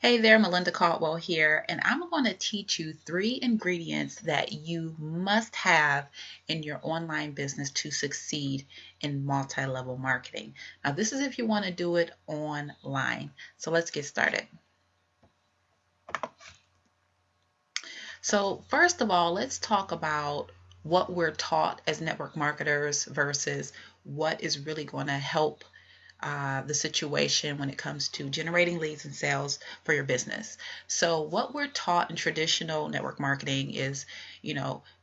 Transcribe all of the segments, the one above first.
Hey there, Melinda Caldwell here, and I'm going to teach you 3 ingredients that you must have in your online business to succeed in multi-level marketing. Now, this is if you want to do it online. So let's get started. So, first of all, let's talk about what we're taught as network marketers versus what is really going to help the situation when it comes to generating leads and sales for your business. So, what we're taught in traditional network marketing is,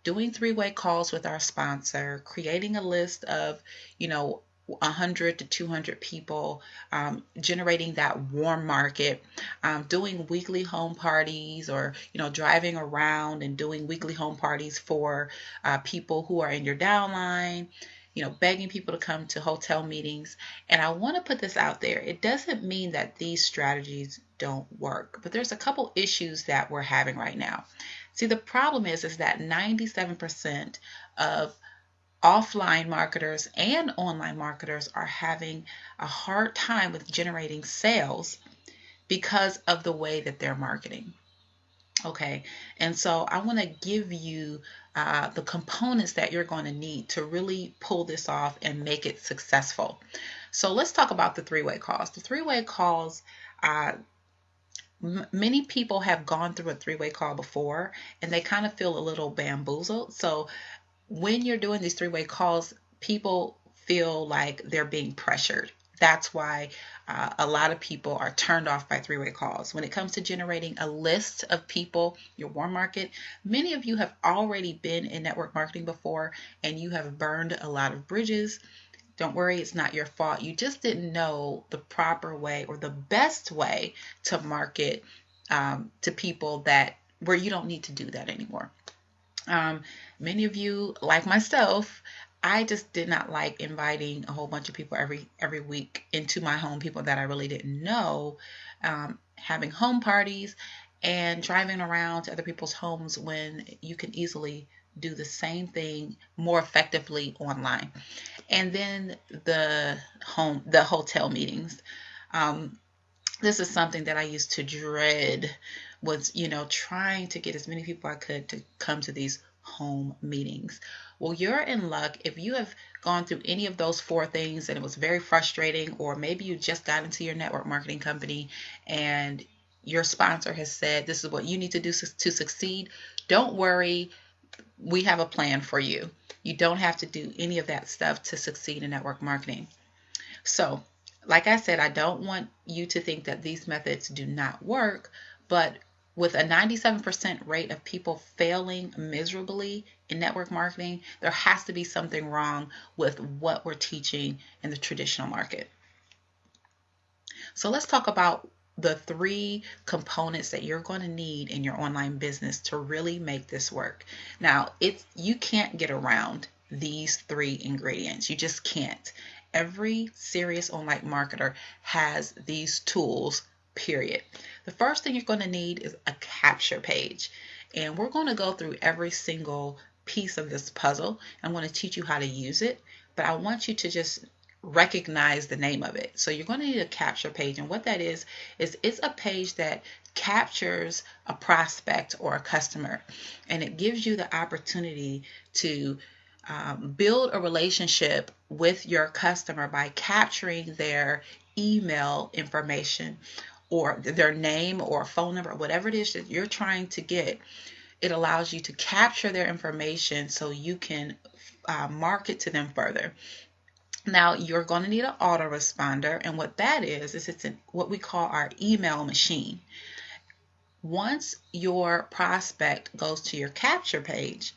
doing three-way calls with our sponsor, creating a list of, 100 to 200 people, generating that warm market, doing weekly home parties, or driving around and doing weekly home parties for people who are in your downline, begging people to come to hotel meetings. And I want to put this out there. It doesn't mean that these strategies don't work, but there's a couple issues that we're having right now. See, the problem is that 97% of offline marketers and online marketers are having a hard time with generating sales because of the way that they're marketing. Okay, and so I want to give you the components that you're going to need to really pull this off and make it successful. So let's talk about the three-way calls. The three-way calls, many people have gone through a three-way call before and they kind of feel a little bamboozled. So when you're doing these three-way calls, people feel like they're being pressured. That's why a lot of people are turned off by three-way calls. When it comes to generating a list of people, your warm market, many of you have already been in network marketing before and you have burned a lot of bridges. Don't worry, it's not your fault. You just didn't know the proper way or the best way to market to people that where you don't need to do that anymore. Um, Many of you, like myself, I just did not like inviting a whole bunch of people every week into my home, people that I really didn't know, having home parties and driving around to other people's homes when you can easily do the same thing more effectively online. And then the hotel meetings. Um, this is something that I used to dread, was trying to get as many people I could to come to these home meetings. Well, you're in luck if you have gone through any of those 4 things and it was very frustrating, or maybe you just got into your network marketing company and your sponsor has said this is what you need to do to succeed. Don't worry, we have a plan for you. You don't have to do any of that stuff to succeed in network marketing. So, like I said, I don't want you to think that these methods do not work, but with a 97% rate of people failing miserably in network marketing, there has to be something wrong with what we're teaching in the traditional market. So let's talk about the 3 components that you're going to need in your online business to really make this work. Now, you can't get around these 3 ingredients. You just can't. Every serious online marketer has these tools, period. The first thing you're going to need is a capture page. And we're going to go through every single piece of this puzzle. I'm going to teach you how to use it, but I want you to just recognize the name of it. So you're going to need a capture page, and what that is it's a page that captures a prospect or a customer, and it gives you the opportunity to build a relationship with your customer by capturing their email information or their name or phone number, whatever it is that you're trying to get. It allows you to capture their information so you can market to them further. Now, you're going to need an autoresponder, and what that is it's what we call our email machine. Once your prospect goes to your capture page,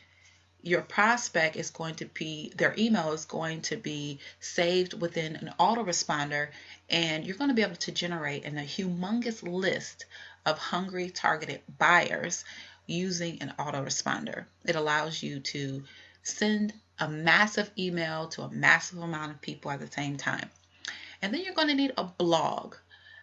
your prospect is going to be, their email is going to be saved within an autoresponder, and you're going to be able to generate a humongous list of hungry targeted buyers using an autoresponder. It allows you to send a massive email to a massive amount of people at the same time. And then you're going to need a blog.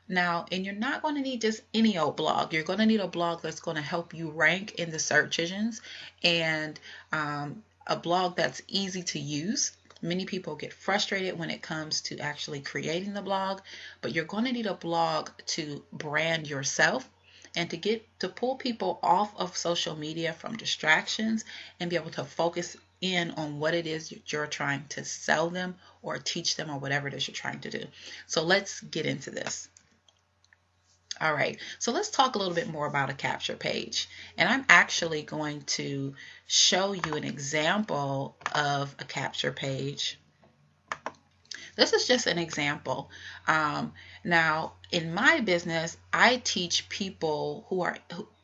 Now, and you're not going to need just any old blog. You're going to need a blog that's going to help you rank in the search engines, and a blog that's easy to use. Many people get frustrated when it comes to actually creating the blog, but you're going to need a blog to brand yourself and to pull people off of social media from distractions and be able to focus in on what it is you're trying to sell them or teach them or whatever it is you're trying to do. So let's get into this. All right, so let's talk a little bit more about a capture page. And I'm actually going to show you an example of a capture page. This is just an example. Now, in my business, I teach people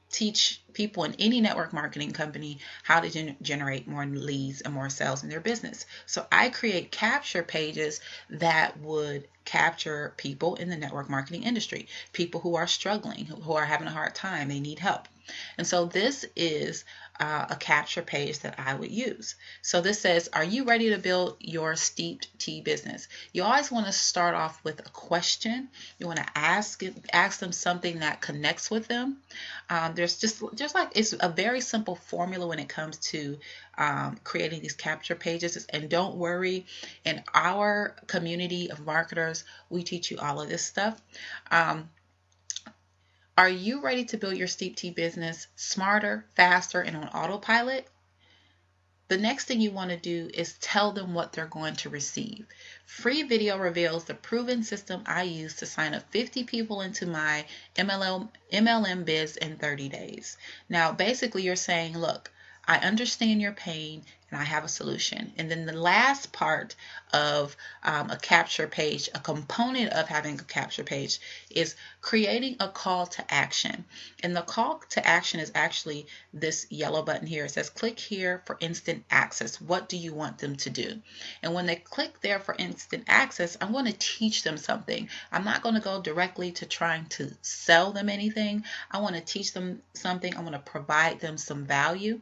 teach people in any network marketing company how to generate more leads and more sales in their business. So I create capture pages that would capture people in the network marketing industry, people who are struggling, who are having a hard time, they need help. And so this is a capture page that I would use. So this says, are you ready to build your steeped tea business? You always want to start off with a question. You want to ask them something that connects with them. There's like, it's a very simple formula when it comes to creating these capture pages. And don't worry, in our community of marketers, we teach you all of this stuff. Are you ready to build your steep tea business smarter, faster, and on autopilot? The next thing you want to do is tell them what they're going to receive. Free video reveals the proven system I use to sign up 50 people into my MLM biz in 30 days. Now, basically, you're saying, look, I understand your pain and I have a solution. And then the last part of a capture page, a component of having a capture page, is creating a call to action. And the call to action is actually this yellow button here. It says click here for instant access. What do you want them to do? And when they click there for instant access, I'm going to teach them something. I'm not going to go directly to trying to sell them anything. I want to teach them something. I want to provide them some value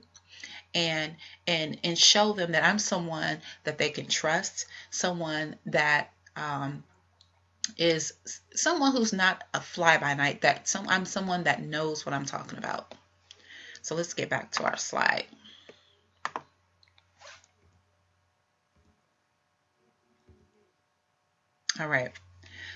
and show them that I'm someone that they can trust, someone that is someone who's not a fly-by-night, I'm someone that knows what I'm talking about. So let's get back to our slide. All right.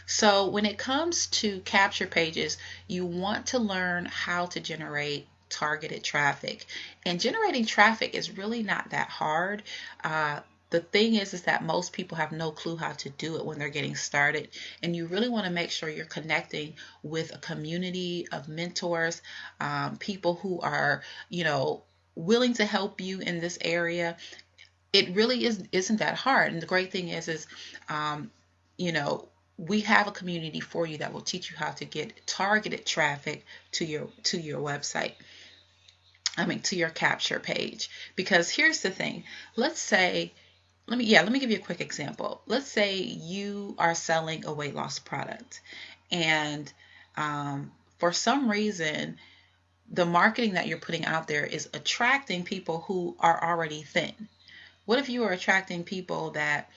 So when it comes to capture pages, you want to learn how to generate targeted traffic. And generating traffic is really not that hard. The thing is that most people have no clue how to do it when they're getting started. And you really want to make sure you're connecting with a community of mentors, people who are, willing to help you in this area. It really isn't that hard. And the great thing is, we have a community for you that will teach you how to get targeted traffic to your website. To your capture page. Because here's the thing. Let's say, let me give you a quick example. Let's say you are selling a weight loss product, and for some reason, the marketing that you're putting out there is attracting people who are already thin. What if you are attracting people that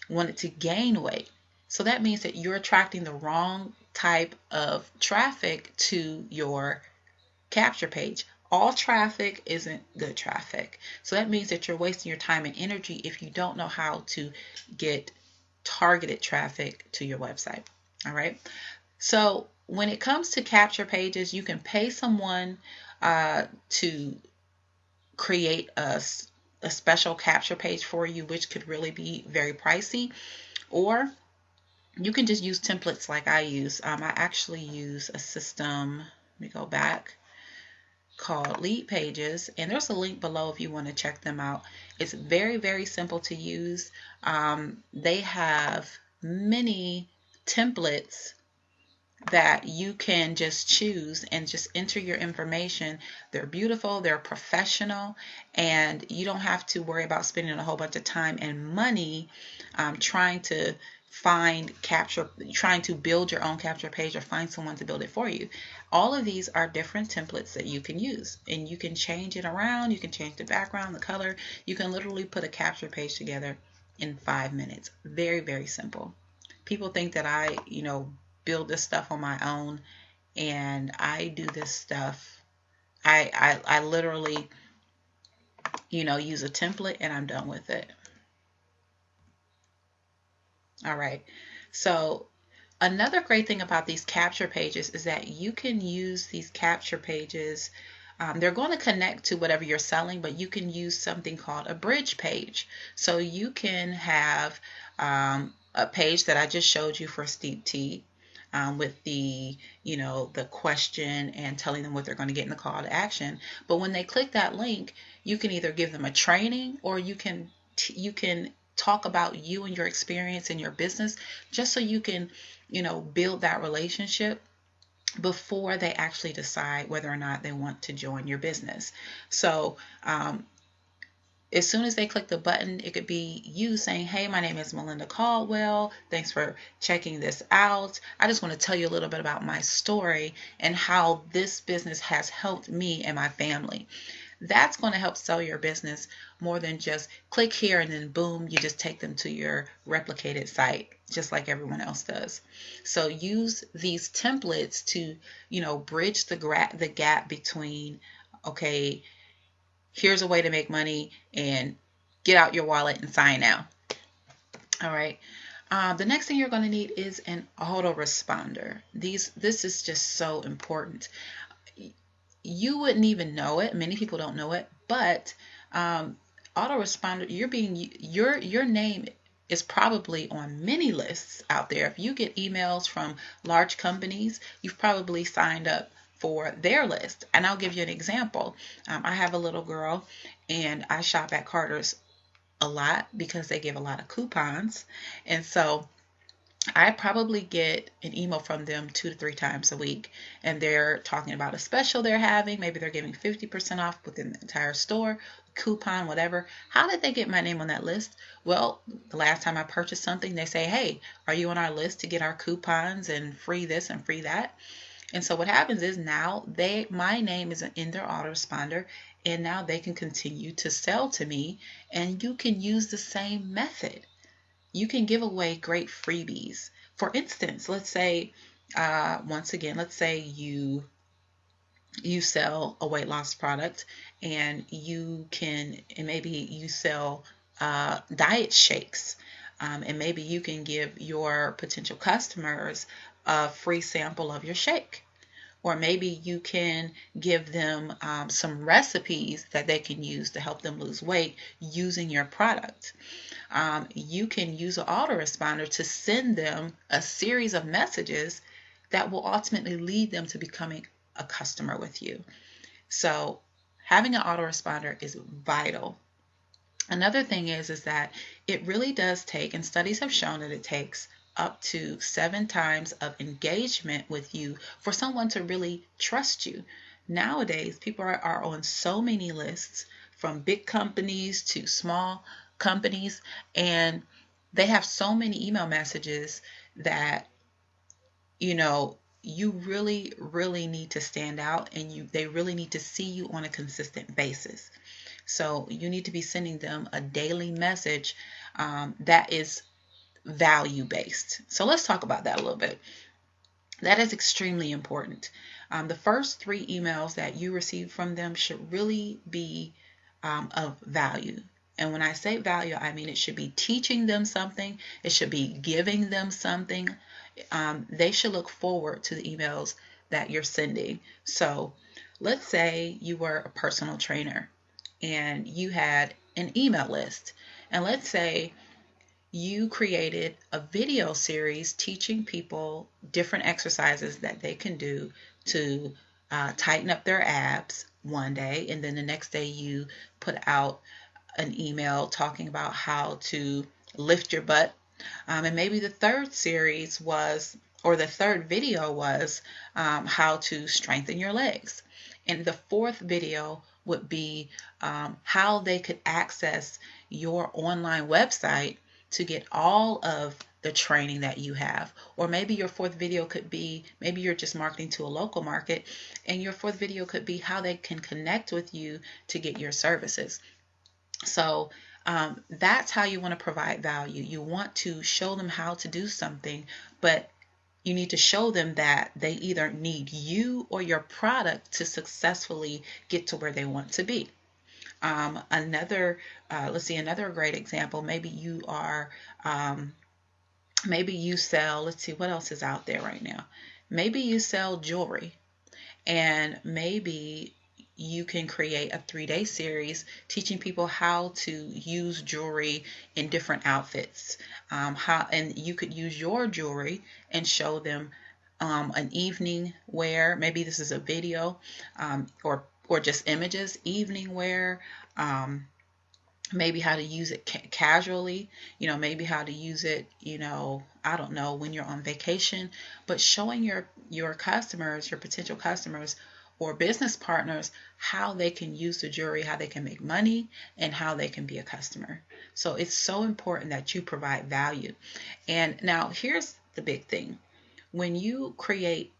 wanted to gain weight? So that means that you're attracting the wrong type of traffic to your capture page. All traffic isn't good traffic. So that means that you're wasting your time and energy if you don't know how to get targeted traffic to your website. All right. So when it comes to capture pages, you can pay someone to create a special capture page for you, which could really be very pricey, or you can just use templates like I use. I actually use a system, let me go back, called Lead Pages, and there's a link below if you want to check them out. It's very, very simple to use. They have many templates that you can just choose and just enter your information. They're beautiful, they're professional, and you don't have to worry about spending a whole bunch of time and money trying to build your own capture page or find someone to build it for you. All of these are different templates that you can use, and you can change it around. You can change the background, the color. You can literally put a capture page together in 5 minutes. Very, very simple. People think that I, build this stuff on my own, and I do this stuff. I literally, use a template and I'm done with it. All right. So another great thing about these capture pages is that you can use these capture pages. They're going to connect to whatever you're selling, but you can use something called a bridge page. So you can have a page that I just showed you for steep tea, with the the question and telling them what they're going to get in the call to action. But when they click that link, you can either give them a training, or you can talk about you and your experience in your business, just so you can build that relationship before they actually decide whether or not they want to join your business. So as soon as they click the button, it could be you saying, "Hey, my name is Melinda Caldwell. Thanks for checking this out. I just want to tell you a little bit about my story and how this business has helped me and my family." That's going to help sell your business more than just click here and then boom, you just take them to your replicated site, just like everyone else does. So use these templates to, bridge the gap between, okay, here's a way to make money, and get out your wallet and sign now. All right. The next thing you're going to need is an autoresponder. This is just so important. You wouldn't even know it. Many people don't know it, but autoresponder, your name is probably on many lists out there. If you get emails from large companies, you've probably signed up for their list. And I'll give you an example. I have a little girl, and I shop at Carter's a lot because they give a lot of coupons. And so I probably get an email from them 2 to 3 times a week, and they're talking about a special they're having. Maybe they're giving 50% off within the entire store, coupon, whatever. How did they get my name on that list? Well, the last time I purchased something, they say, "Hey, are you on our list to get our coupons and free this and free that?" And so what happens is now my name is in their autoresponder, and now they can continue to sell to me, and you can use the same method. You can give away great freebies. For instance, let's say, once again, let's say you sell a weight loss product, and maybe you sell diet shakes, and maybe you can give your potential customers a free sample of your shake. Or maybe you can give them some recipes that they can use to help them lose weight using your product. You can use an autoresponder to send them a series of messages that will ultimately lead them to becoming a customer with you. So having an autoresponder is vital. Another thing is that it really does take, and studies have shown that it takes up to 7 times of engagement with you for someone to really trust you. Nowadays, people are on so many lists, from big companies to small companies, and they have so many email messages that you really, really need to stand out, and they really need to see you on a consistent basis. So you need to be sending them a daily message that is value based. So let's talk about that a little bit. That is extremely important. The first 3 emails that you receive from them should really be of value. And when I say value, I mean it should be teaching them something. It should be giving them something. They should look forward to the emails that you're sending. So let's say you were a personal trainer and you had an email list. And let's say you created a video series teaching people different exercises that they can do to tighten up their abs one day, and then the next day you put out an email talking about how to lift your butt. And maybe the third series was, or the third video was, how to strengthen your legs. And the fourth video would be how they could access your online website to get all of the training that you have. Or maybe your fourth video could be, maybe you're just marketing to a local market, and your fourth video could be how they can connect with you to get your services. So that's how you want to provide value. You want to show them how to do something, but you need to show them that they either need you or your product to successfully get to where they want to be. Another great example, maybe you are Maybe you sell, let's see, what else is out there right now? Maybe you sell jewelry, and maybe you can create a 3-day series teaching people how to use jewelry in different outfits. And you could use your jewelry and show them an evening wear. Maybe this is a video, or just images, evening wear. Maybe how to use it casually, maybe how to use it, I don't know, when you're on vacation, but showing your customers, your potential customers or business partners, how they can use the jewelry, how they can make money, and how they can be a customer. So it's so important that you provide value. And now here's the big thing. When you create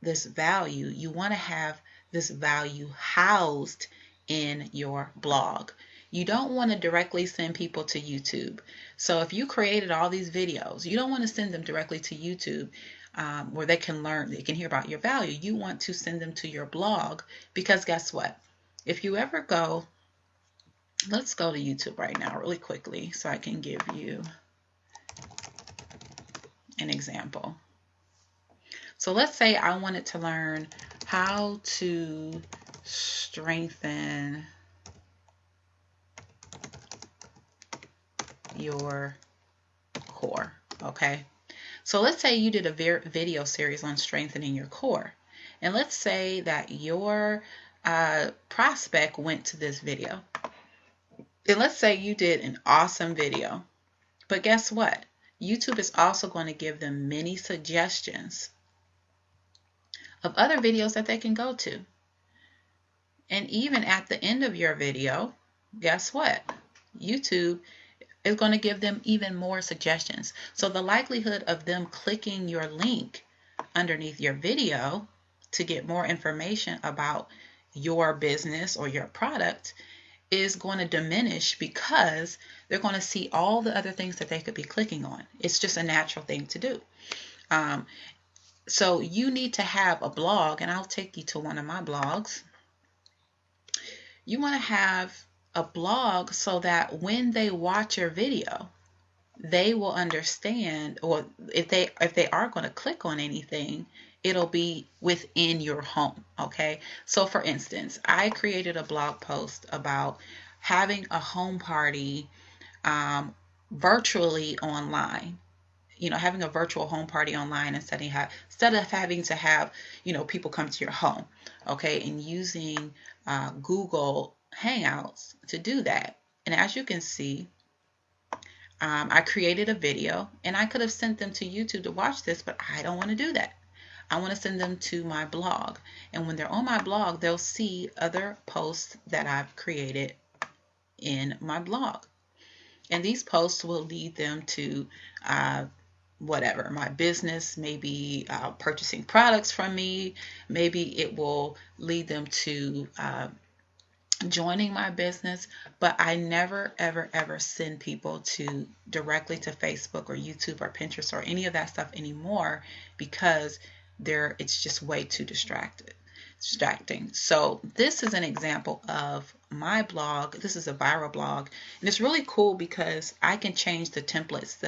this value, you want to have this value housed in your blog. You don't want to directly send people to YouTube. So if you created all these videos, you don't want to send them directly to YouTube, where they can learn, they can hear about your value. You want to send them to your blog, because guess what? If you ever go, let's go to YouTube right now really quickly so I can give you an example. So let's say I wanted to learn how to strengthen your core, okay? So let's say you did a video series on strengthening your core. And let's say that your prospect went to this video. And let's say you did an awesome video. But guess what? YouTube is also going to give them many suggestions of other videos that they can go to. And even at the end of your video, guess what? YouTube is going to give them even more suggestions. So the likelihood of them clicking your link underneath your video to get more information about your business or your product is going to diminish, because they're going to see all the other things that they could be clicking on. It's just a natural thing to do. So you need to have a blog, and I'll take you to one of my blogs. You want to have a blog so that when they watch your video, they will understand, or if they are going to click on anything, it'll be within your home, okay? So for instance, I created a blog post about having a home party virtually online. Having a virtual home party online instead of having to have, people come to your home, okay, and using Google Hangouts to do that. And as you can see, I created a video, and I could have sent them to YouTube to watch this, but I don't want to do that. I want to send them to my blog. And when they're on my blog, they'll see other posts that I've created in my blog. And these posts will lead them to whatever, my business, maybe purchasing products from me. Maybe it will lead them to joining my business, but I never, ever, ever send people directly to Facebook or YouTube or Pinterest or any of that stuff anymore, because it's just way too distracting. So this is an example of my blog. This is a viral blog, and it's really cool because I can change the templates.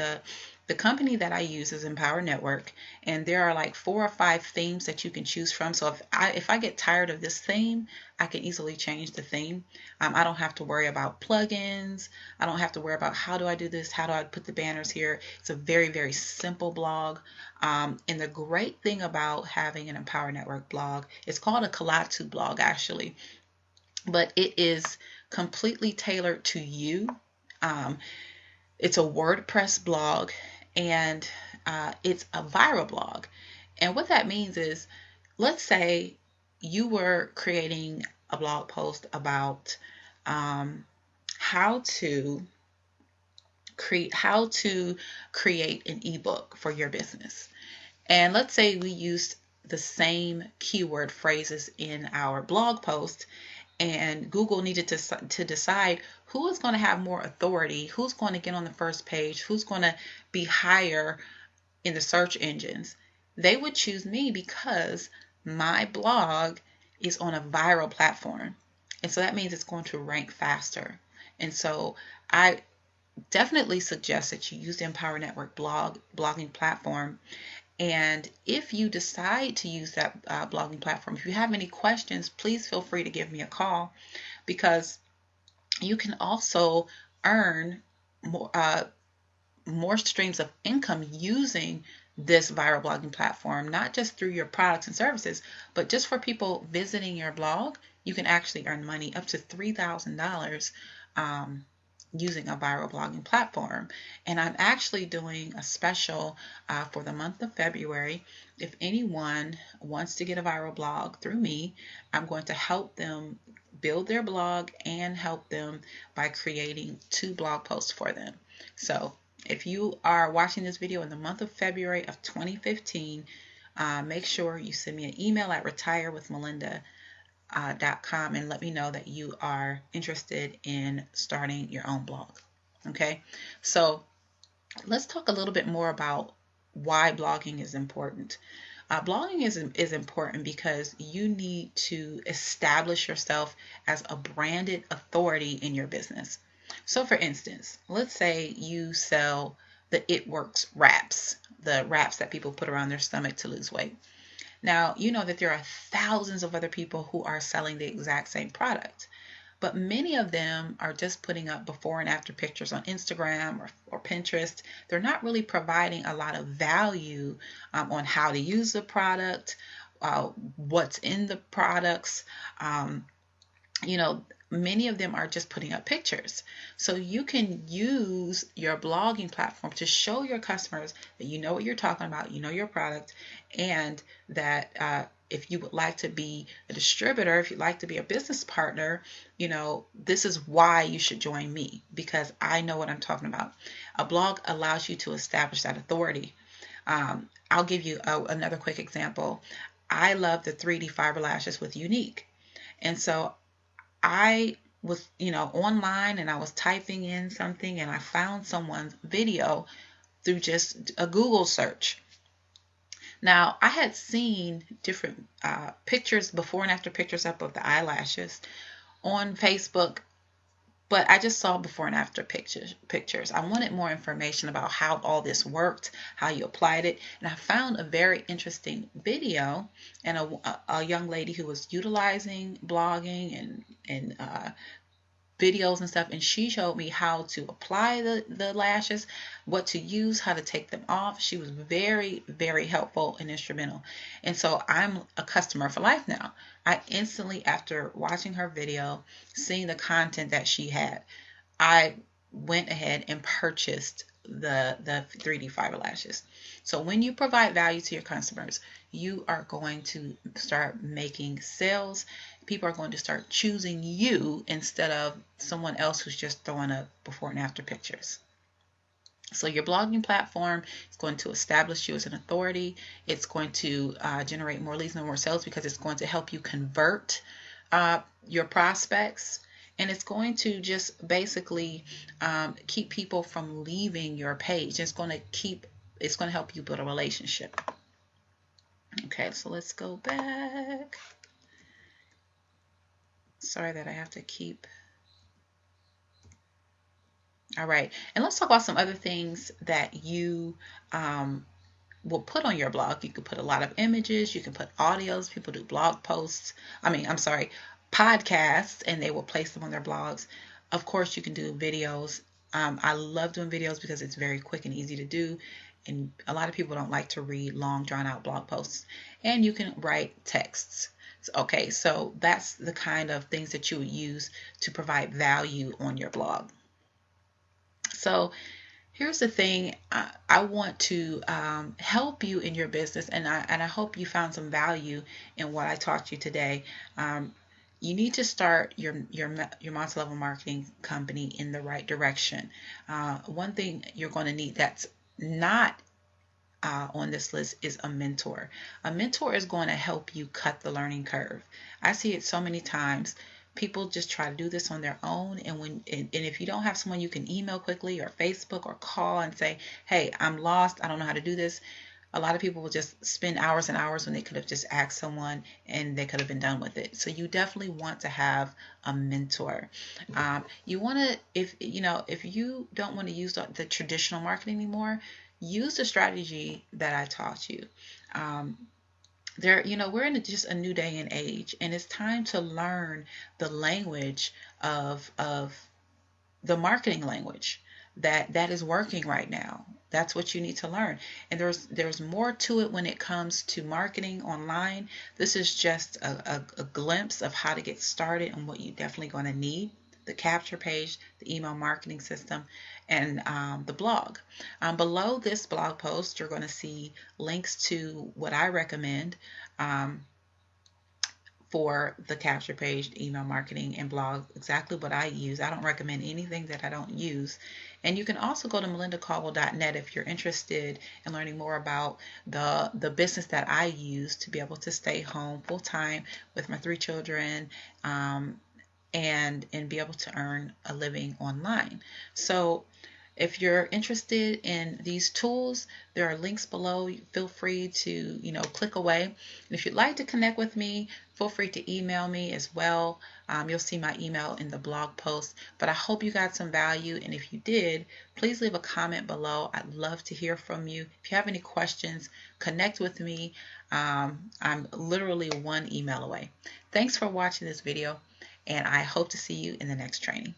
The company that I use is Empower Network, and there are like 4 or 5 themes that you can choose from. So if I get tired of this theme, I can easily change the theme. I don't have to worry about plugins. I don't have to worry about how do I do this, how do I put the banners here. It's a very, very simple blog. And the great thing about having an Empower Network blog, it's called a Kalatu blog actually, but it is completely tailored to you. It's a WordPress blog, and it's a viral blog. And what that means is, let's say you were creating a blog post about how to create an ebook for your business. And let's say we used the same keyword phrases in our blog post, and Google needed to decide who is going to have more authority, who's going to get on the first page, who's going to be higher in the search engines. They would choose me because my blog is on a viral platform. And so that means it's going to rank faster. And so definitely suggest that you use the Empower Network blogging platform. And if you decide to use that blogging platform, if you have any questions, please feel free to give me a call, because you can also earn more streams of income using this viral blogging platform, not just through your products and services, but just for people visiting your blog. You can actually earn money up to $3,000 using a viral blogging platform. And I'm actually doing a special for the month of February. If anyone wants to get a viral blog through me, I'm going to help them build their blog and help them by creating 2 blog posts for them. So if you are watching this video in the month of February of 2015, make sure you send me an email at retirewithmelinda.com and let me know that you are interested in starting your own blog. Okay, so let's talk a little bit more about why blogging is important. Blogging is important because you need to establish yourself as a branded authority in your business. So for instance, let's say you sell the It Works wraps, the wraps that people put around their stomach to lose weight. Now, you know that there are thousands of other people who are selling the exact same product, but many of them are just putting up before and after pictures on Instagram or Pinterest. They're not really providing a lot of value on how to use the product, what's in the products. You know, many of them are just putting up pictures. So you can use your blogging platform to show your customers that you know what you're talking about, you know your product, and that if you would like to be a distributor, if you'd like to be a business partner, you know, this is why you should join me, because I know what I'm talking about. A blog allows you to establish that authority. I'll give you another quick example. I love the 3D fiber lashes with Unique. And so I was, online, and I was typing in something, and I found someone's video through just a Google search. Now, I had seen different pictures, before and after pictures up of the eyelashes on Facebook, but I just saw before and after pictures. I wanted more information about how all this worked, how you applied it, and I found a very interesting video and a young lady who was utilizing blogging and videos and stuff, and she showed me how to apply the lashes, what to use, how to take them off. She was very, very helpful and instrumental. And so I'm a customer for life now. I instantly, after watching her video, seeing the content that she had, I went ahead and purchased the 3D fiber lashes. So when you provide value to your customers, you are going to start making sales. People are going to start choosing you instead of someone else who's just throwing up before and after pictures. So your blogging platform is going to establish you as an authority. It's going to generate more leads and more sales, because it's going to help you convert your prospects. And it's going to just basically keep people from leaving your page. It's going to help you build a relationship. Okay, so let's go back. Sorry that I have to keep. All right, and let's talk about some other things that you will put on your blog. You can put a lot of images. You can put audios. People do blog posts. Podcasts, and they will place them on their blogs. Of course, you can do videos. I love doing videos because it's very quick and easy to do. And a lot of people don't like to read long, drawn-out blog posts. And you can write texts. Okay, so that's the kind of things that you would use to provide value on your blog. So here's the thing. I want to help you in your business, and I hope you found some value in what I taught you today. You need to start your multi-level marketing company in the right direction. One thing you're going to need that's not on this list is a mentor. A mentor is going to help you cut the learning curve. I see it so many times. People just try to do this on their own, and if you don't have someone you can email quickly or Facebook or call and say, hey, I'm lost, I don't know how to do this, A lot of people will just spend hours and hours when they could have just asked someone and they could have been done with it. So you definitely want to have a mentor. You want to, if you don't want to use the traditional marketing anymore, use the strategy that I taught you. Um, we're in just a new day and age, and it's time to learn the language of the marketing language that is working right now. That's what you need to learn. And there's more to it when it comes to marketing online. This is just a glimpse of how to get started and what you're definitely going to need: the capture page, the email marketing system, and the blog. Below this blog post, you're going to see links to what I recommend. For the capture page, email marketing, and blog, exactly what I use. I don't recommend anything that I don't use. And you can also go to melindacaldwell.net if you're interested in learning more about the business that I use to be able to stay home full time with my 3 children, and be able to earn a living online. So if you're interested in these tools, there are links below. Feel free to, click away. And if you'd like to connect with me, feel free to email me as well. You'll see my email in the blog post. But I hope you got some value. And if you did, please leave a comment below. I'd love to hear from you. If you have any questions, connect with me. I'm literally 1 email away. Thanks for watching this video, and I hope to see you in the next training.